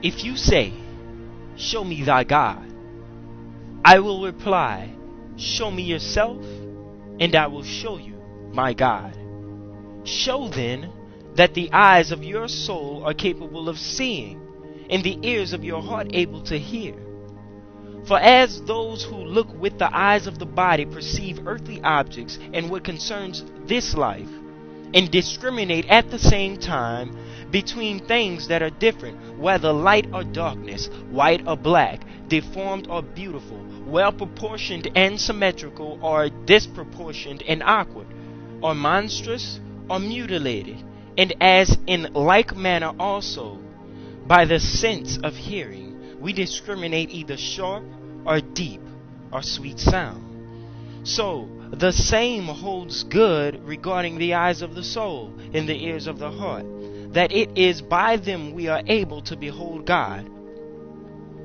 If you say, "Show me thy God," I will reply, "Show me yourself, and I will show you my God." Show then that the eyes of your soul are capable of seeing, and the ears of your heart able to hear. For as those who look with the eyes of the body perceive earthly objects and what concerns this life, and discriminate at the same time between things that are different, whether light or darkness, white or black, deformed or beautiful, well proportioned and symmetrical, or disproportioned and awkward, or monstrous or mutilated, and as in like manner also by the sense of hearing we discriminate either sharp or deep or sweet sound, so the same holds good regarding the eyes of the soul and the ears of the heart, that it is by them we are able to behold God.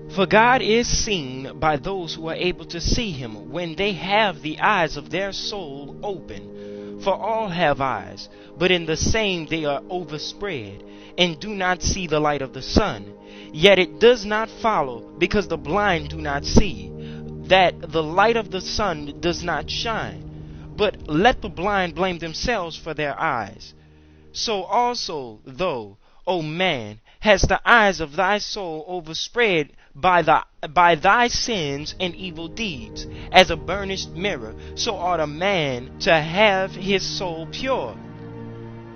For God is seen by those who are able to see him when they have the eyes of their soul open. For all have eyes, but in the same they are overspread, and do not see the light of the sun. Yet it does not follow, because the blind do not see, that the light of the sun does not shine. But let the blind blame themselves for their eyes. So also thou, O man, hast the eyes of thy soul overspread by thy sins and evil deeds, as a burnished mirror, so ought a man to have his soul pure.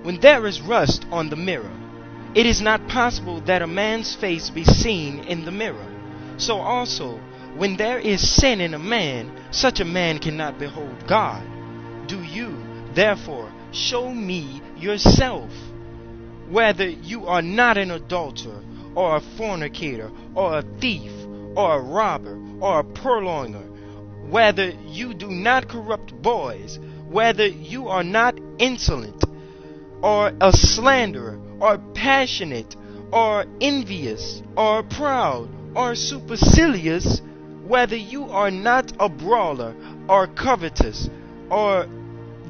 When there is rust on the mirror, it is not possible that a man's face be seen in the mirror. So also, when there is sin in a man, such a man cannot behold God. Do you, therefore, show me yourself, whether you are not an adulterer, or a fornicator, or a thief, or a robber, or a purloiner, whether you do not corrupt boys, whether you are not insolent, or a slanderer, or passionate, or envious, or proud, or supercilious, whether you are not a brawler, or covetous, or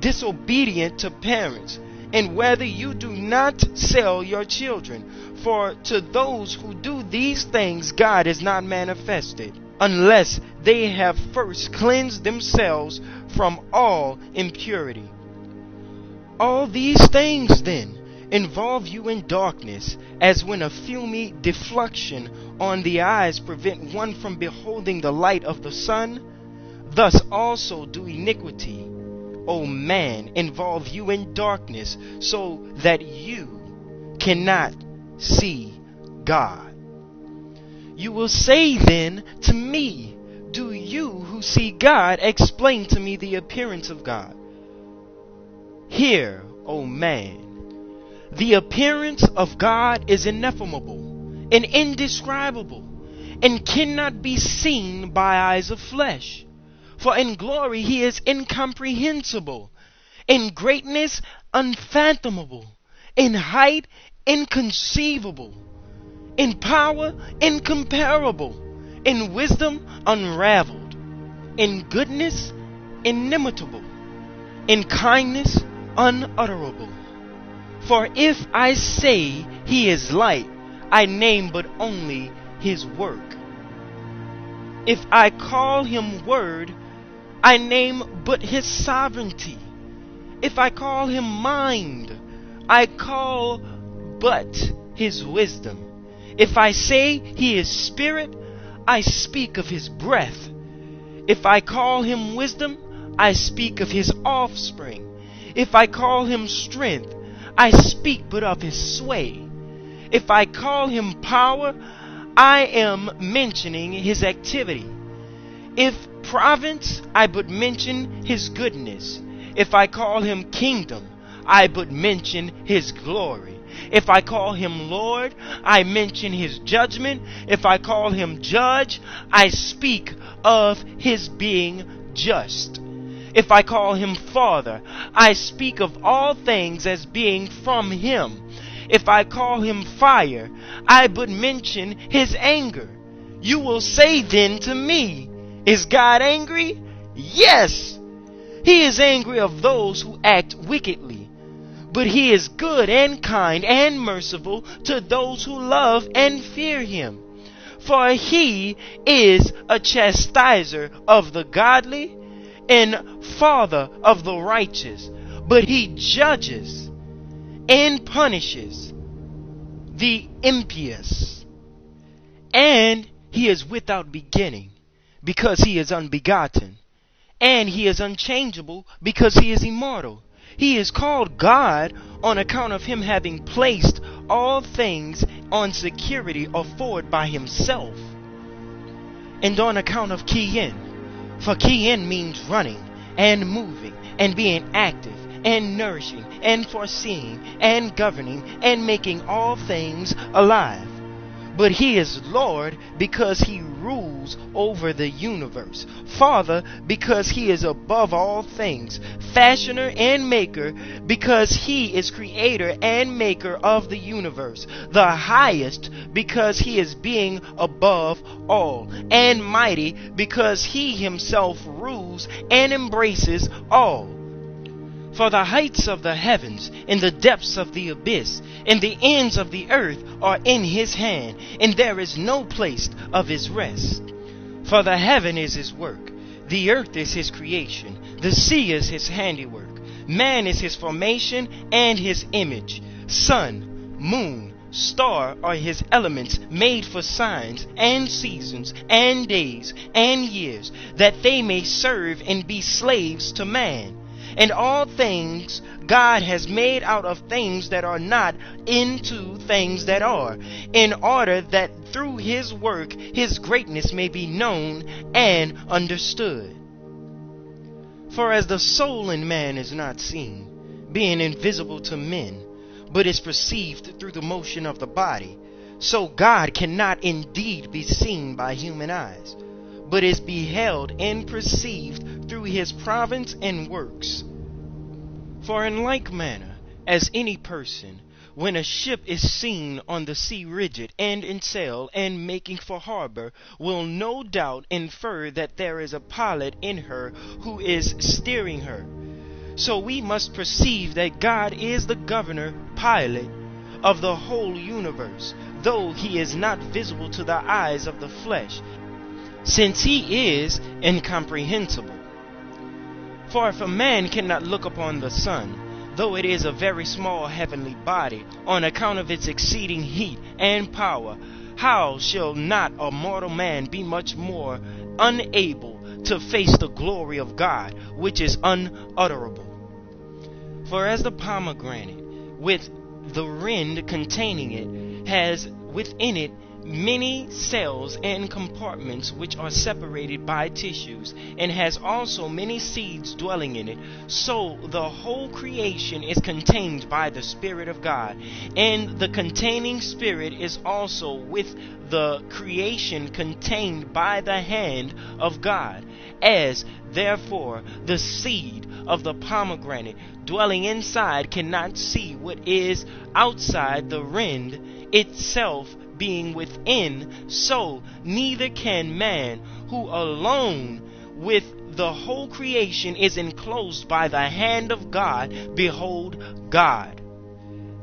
disobedient to parents, and whether you do not sell your children. For to those who do these things God is not manifested, unless they have first cleansed themselves from all impurity. All these things then involve you in darkness, as when a filmy defluxion on the eyes prevent one from beholding the light of the sun. Thus also do iniquity, O man, involve you in darkness, so that you cannot see God. You will say then to me, do you who see God explain to me the appearance of God? Hear, O man, the appearance of God is ineffable and indescribable, and cannot be seen by eyes of flesh. For in glory he is incomprehensible, in greatness unfathomable, in height inconceivable, in power incomparable, in wisdom unraveled, in goodness inimitable, in kindness unutterable. For if I say he is light, I name but only his work. If I call him word, I name but his sovereignty. If I call him mind, I call but his wisdom. If I say he is spirit, I speak of his breath. If I call him wisdom, I speak of his offspring. If I call him strength, I speak but of his sway. If I call him power, I am mentioning his activity. If province, I but mention his goodness. If I call him kingdom, I but mention his glory. If I call him Lord, I mention his judgment. If I call him judge, I speak of his being just. If I call him Father, I speak of all things as being from him. If I call him fire, I but mention his anger. You will say then to me, is God angry? Yes, he is angry of those who act wickedly. but he is good and kind and merciful to those who love and fear him. For he is a chastiser of the godly and father of the righteous, but he judges and punishes the impious. And he is without beginning, because he is unbegotten. And he is unchangeable, because he is immortal. He is called God on account of him having placed all things on security afforded by himself, and on account of Kiyin. For Kiyin means running and moving and being active and nourishing and foreseeing and governing and making all things alive. But he is Lord because he rules over the universe. Father because he is above all things. Fashioner and maker because he is creator and maker of the universe. The highest because he is being above all. And mighty because he himself rules and embraces all. For the heights of the heavens, and the depths of the abyss, and the ends of the earth are in his hand, and there is no place of his rest. For the heaven is his work, the earth is his creation, the sea is his handiwork, man is his formation and his image. Sun, moon, star are his elements, made for signs and seasons and days and years, that they may serve and be slaves to man. And all things God has made out of things that are not into things that are, in order that through his work his greatness may be known and understood. For as the soul in man is not seen, being invisible to men, but is perceived through the motion of the body, so God cannot indeed be seen by human eyes, but is beheld and perceived through his providence and works. For in like manner as any person, when a ship is seen on the sea rigid and in sail and making for harbor, will no doubt infer that there is a pilot in her who is steering her. So we must perceive that God is the governor, pilot of the whole universe, though he is not visible to the eyes of the flesh, since he is incomprehensible. For if a man cannot look upon the sun, though it is a very small heavenly body, on account of its exceeding heat and power, how shall not a mortal man be much more unable to face the glory of God, which is unutterable? For as the pomegranate, with the rind containing it, has within it many cells and compartments which are separated by tissues, and has also many seeds dwelling in it, so the whole creation is contained by the Spirit of God. And the containing Spirit is also with the creation contained by the hand of God. As therefore the seed of the pomegranate dwelling inside cannot see what is outside the rind, itself being within, so neither can man, who alone with the whole creation is enclosed by the hand of God, behold God.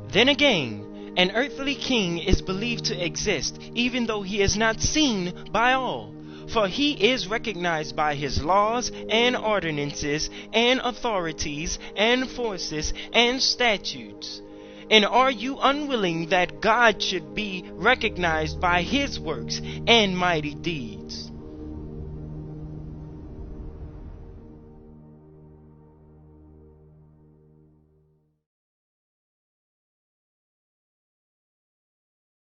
Then again, an earthly king is believed to exist, even though he is not seen by all. For he is recognized by his laws and ordinances and authorities and forces and statutes. And are you unwilling that God should be recognized by his works and mighty deeds?